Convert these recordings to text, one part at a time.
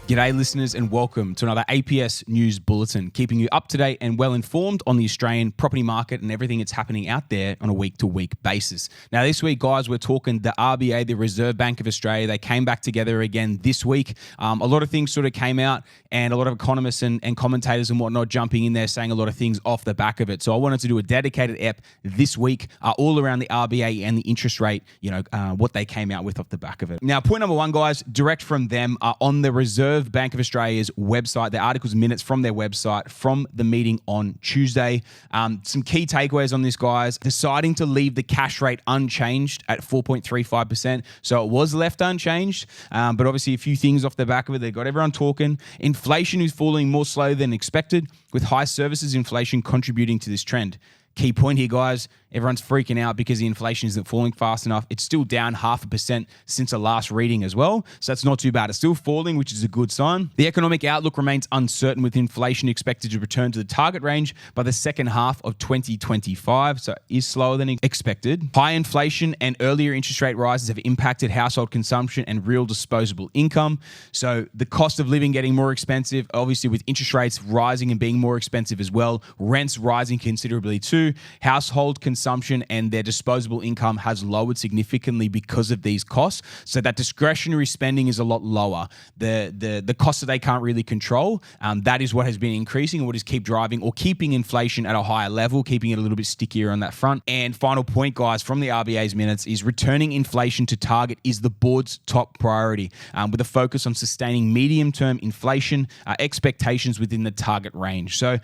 G'day listeners and welcome to another APS News Bulletin, keeping you up to date and well informed on the Australian property market and everything that's happening out there on a week-to-week basis. Now this week, guys, we're talking the RBA, the Reserve Bank of Australia. They came back together again this week. A lot of things sort of came out and a lot of economists and commentators and whatnot jumping in there saying a lot of things off the back of it. So I wanted to do a dedicated ep this week all around the RBA and the interest rate, what they came out with off the back of it. Now, point number one, guys, direct from them on the Reserve Bank of Australia's website, the articles minutes from their website from the meeting on Tuesday. Some key takeaways on this, guys. Deciding to leave the cash rate unchanged at 4.35%. So it was left unchanged, but obviously a few things off the back of it. They got everyone talking. Inflation is falling more slowly than expected, with high services inflation contributing to this trend. Key point here, guys, everyone's freaking out because the inflation isn't falling fast enough. It's still down 0.5% since the last reading as well. So that's not too bad. It's still falling, which is a good sign. The economic outlook remains uncertain, with inflation expected to return to the target range by the second half of 2025. So it is slower than expected. High inflation and earlier interest rate rises have impacted household consumption and real disposable income. So the cost of living getting more expensive, obviously with interest rates rising and being more expensive as well. Rents rising considerably too. Household consumption and their disposable income has lowered significantly because of these costs. So that discretionary spending is a lot lower. The costs that they can't really control, that is what has been increasing and what is keeping inflation at a higher level, keeping it a little bit stickier on that front. And final point, guys, from the RBA's minutes is returning inflation to target is the board's top priority, with a focus on sustaining medium-term inflation expectations within the target range. So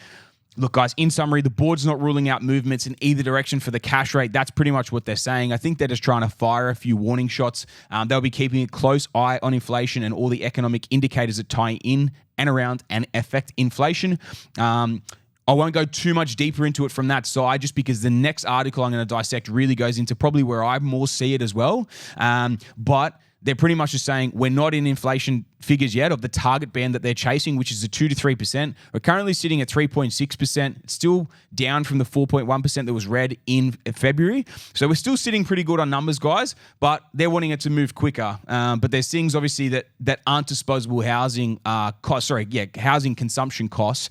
look, guys, in summary, the board's not ruling out movements in either direction for the cash rate. That's pretty much what they're saying. I think they're just trying to fire a few warning shots. They'll be keeping a close eye on inflation and all the economic indicators that tie in and around and affect inflation. I won't go too much deeper into it from that side, just because the next article I'm going to dissect really goes into probably where I more see it as well. But they're pretty much just saying we're not in inflation figures yet of the target band that they're chasing, which is the 2 to 3%. We're currently sitting at 3.6%. It's still down from the 4.1% that was read in February. So we're still sitting pretty good on numbers, guys, but they're wanting it to move quicker. But there's things obviously that aren't disposable housing housing consumption costs,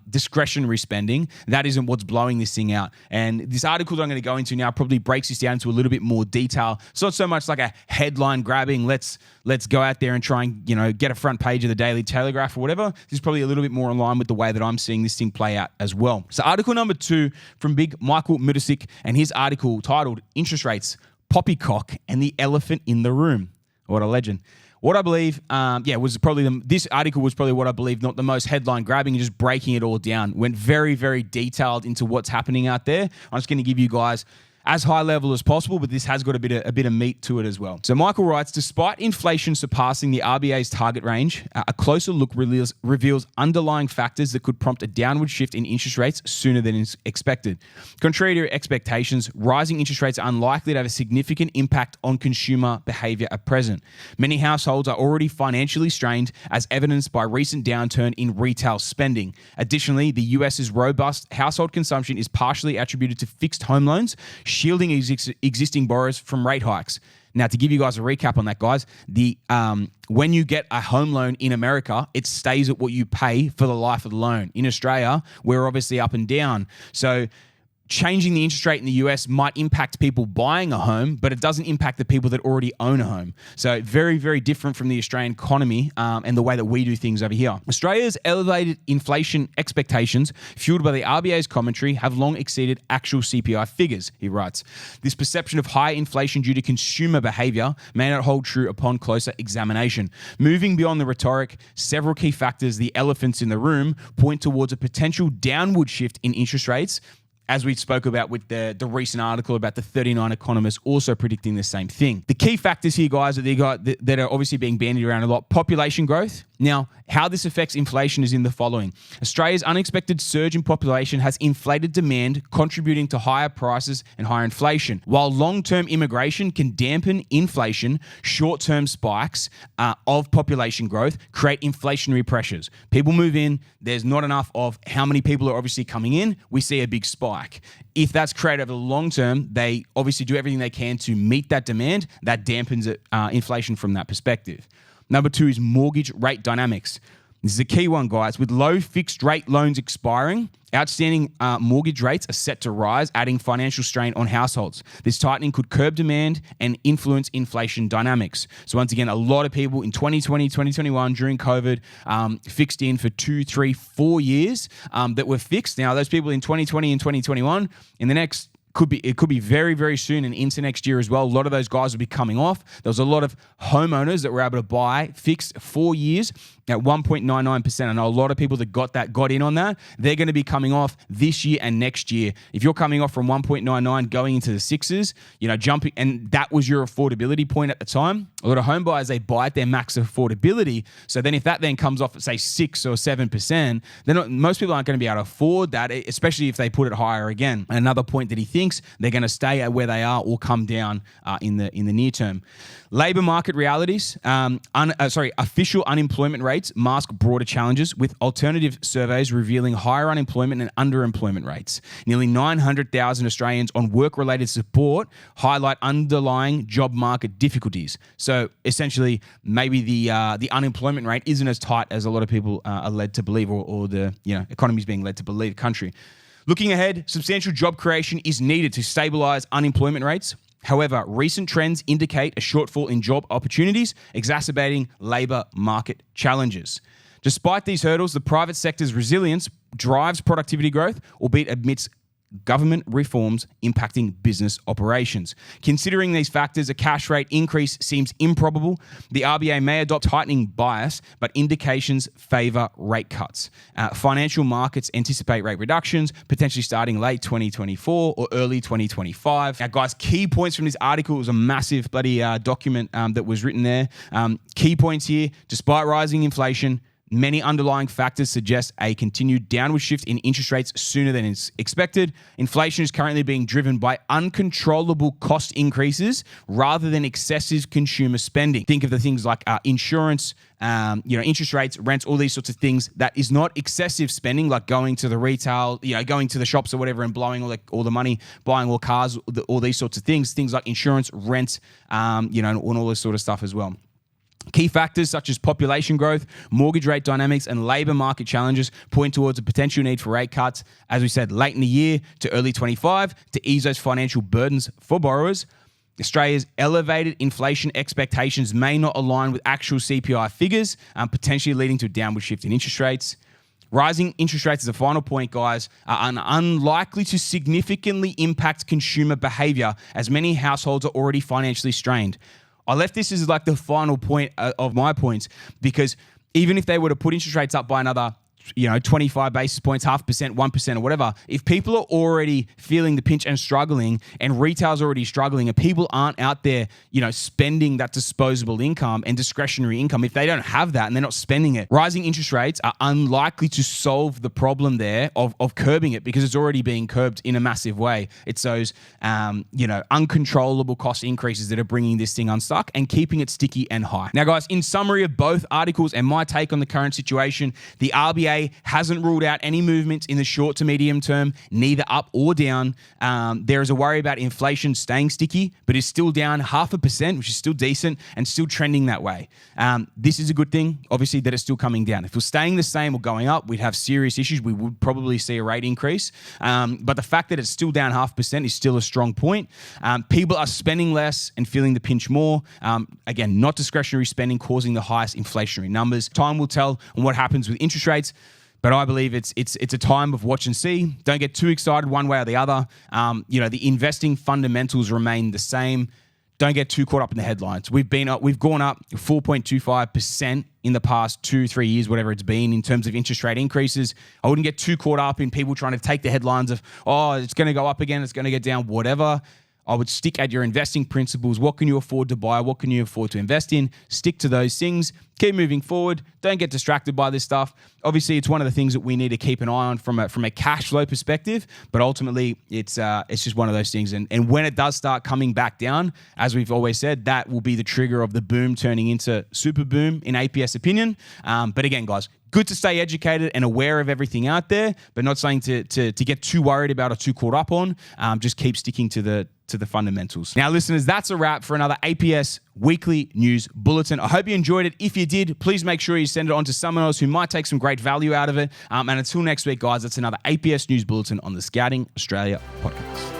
discretionary spending. That isn't what's blowing this thing out. And this article that I'm going to go into now probably breaks this down into a little bit more detail. It's not so much like a headline grabbing, let's go out there and try and, get a front page of the Daily Telegraph or whatever. This is probably a little bit more in line with the way that I'm seeing this thing play out as well. So article number 2 from big Michael Mudasik, and his article titled Interest Rates, Poppycock and the Elephant in the Room. What a legend. What I believe, was probably this article was probably what I believe not the most headline grabbing, just breaking it all down. Went very, very detailed into what's happening out there. I'm just going to give you guys as high level as possible, but this has got a bit of meat to it as well. So Michael writes, despite inflation surpassing the RBA's target range, a closer look reveals underlying factors that could prompt a downward shift in interest rates sooner than expected. Contrary to expectations, rising interest rates are unlikely to have a significant impact on consumer behavior at present. Many households are already financially strained, as evidenced by recent downturn in retail spending. Additionally, the US's robust household consumption is partially attributed to fixed home loans, shielding existing borrowers from rate hikes. Now, to give you guys a recap on that, guys, when you get a home loan in America, it stays at what you pay for the life of the loan. In Australia, we're obviously up and down. So changing the interest rate in the US might impact people buying a home, but it doesn't impact the people that already own a home. So very, very different from the Australian economy and the way that we do things over here. Australia's elevated inflation expectations, fueled by the RBA's commentary, have long exceeded actual CPI figures, he writes. This perception of high inflation due to consumer behaviour may not hold true upon closer examination. Moving beyond the rhetoric, several key factors, the elephants in the room, point towards a potential downward shift in interest rates, as we spoke about with the recent article about the 39 economists also predicting the same thing. The key factors here, guys, that are obviously being bandied around a lot: population growth. Now, how this affects inflation is in the following. Australia's unexpected surge in population has inflated demand, contributing to higher prices and higher inflation. While long-term immigration can dampen inflation, short-term spikes of population growth create inflationary pressures. People move in, there's not enough of how many people are obviously coming in, we see a big spike. If that's created over the long term, they obviously do everything they can to meet that demand. That dampens inflation from that perspective. Number 2 is mortgage rate dynamics. This is a key one, guys. With low fixed rate loans expiring, outstanding mortgage rates are set to rise, adding financial strain on households. This tightening could curb demand and influence inflation dynamics. So once again, a lot of people in 2020, 2021 during COVID fixed in for 2, 3, 4 years that were fixed. Now, those people in 2020 and 2021, in the next it could be very, very soon and into next year as well. A lot of those guys will be coming off. There was a lot of homeowners that were able to buy fixed 4 years at 1.99%. I know a lot of people that got in on that. They're going to be coming off this year and next year. If you're coming off from 1.99 going into the sixes, jumping, and that was your affordability point at the time. A lot of home buyers, they buy at their max affordability. So then if that then comes off at say 6 or 7%, then most people aren't going to be able to afford that, especially if they put it higher again. Another point that he thinks they're going to stay at where they are or come down in the near term. Labor market realities, official unemployment rates mask broader challenges, with alternative surveys revealing higher unemployment and underemployment rates. Nearly 900,000 Australians on work-related support highlight underlying job market difficulties. So essentially, maybe the unemployment rate isn't as tight as a lot of people are led to believe, or the economy is being led to believe. Country. Looking ahead, substantial job creation is needed to stabilise unemployment rates. However, recent trends indicate a shortfall in job opportunities, exacerbating labour market challenges. Despite these hurdles, the private sector's resilience drives productivity growth, albeit amidst government reforms impacting business operations. Considering these factors, a cash rate increase seems improbable. The RBA may adopt tightening bias, but indications favour rate cuts. Financial markets anticipate rate reductions, potentially starting late 2024 or early 2025. Now, guys, key points from this article. It was a massive bloody document that was written there. Key points here: despite rising inflation, many underlying factors suggest a continued downward shift in interest rates sooner than is expected. Inflation is currently being driven by uncontrollable cost increases rather than excessive consumer spending. Think of the things like insurance, interest rates, rents, all these sorts of things. That is not excessive spending, like going to the retail, going to the shops or whatever and blowing all the money, buying all cars, all these sorts of things. Things like insurance, rent, and all this sort of stuff as well. Key factors such as population growth, mortgage rate dynamics, and labour market challenges point towards a potential need for rate cuts, as we said, late in the year to early 25 to ease those financial burdens for borrowers. Australia's elevated inflation expectations may not align with actual CPI figures, potentially leading to a downward shift in interest rates. Rising interest rates, as a final point, guys, are unlikely to significantly impact consumer behaviour, as many households are already financially strained. I left this as like the final point of my points, because even if they were to put interest rates up by another 25 basis points, 0.5%, 1% or whatever, if people are already feeling the pinch and struggling, and retail's already struggling, and people aren't out there, spending that disposable income and discretionary income, if they don't have that and they're not spending it, rising interest rates are unlikely to solve the problem there of curbing it, because it's already being curbed in a massive way. It's those, uncontrollable cost increases that are bringing this thing unstuck and keeping it sticky and high. Now, guys, in summary of both articles and my take on the current situation, the RBA hasn't ruled out any movements in the short to medium term, neither up or down. There is a worry about inflation staying sticky, but is still down 0.5%, which is still decent and still trending that way. This is a good thing, obviously, that it's still coming down. If it was staying the same or going up, we'd have serious issues. We would probably see a rate increase. But the fact that it's still down 0.5% is still a strong point. People are spending less and feeling the pinch more. Again, not discretionary spending causing the highest inflationary numbers. Time will tell on what happens with interest rates. But I believe it's a time of watch and see. Don't get too excited one way or the other. The investing fundamentals remain the same. Don't get too caught up in the headlines. We've gone up 4.25% in the past 2-3 years, whatever it's been, in terms of interest rate increases. I wouldn't get too caught up in people trying to take the headlines of, it's going to go up again, it's going to get down, whatever. I would stick at your investing principles. What can you afford to buy? What can you afford to invest in? Stick to those things. Keep moving forward. Don't get distracted by this stuff. Obviously, it's one of the things that we need to keep an eye on from a cash flow perspective. But ultimately, it's just one of those things. And when it does start coming back down, as we've always said, that will be the trigger of the boom turning into super boom, in APS opinion. But again, guys, good to stay educated and aware of everything out there, but not saying to get too worried about or too caught up on. Just keep sticking to the fundamentals. Now, listeners, that's a wrap for another APS Weekly News Bulletin. I hope you enjoyed it. If you did, please make sure you send it on to someone else who might take some great value out of it. And until next week, guys, that's another APS News Bulletin on the Scouting Australia podcast.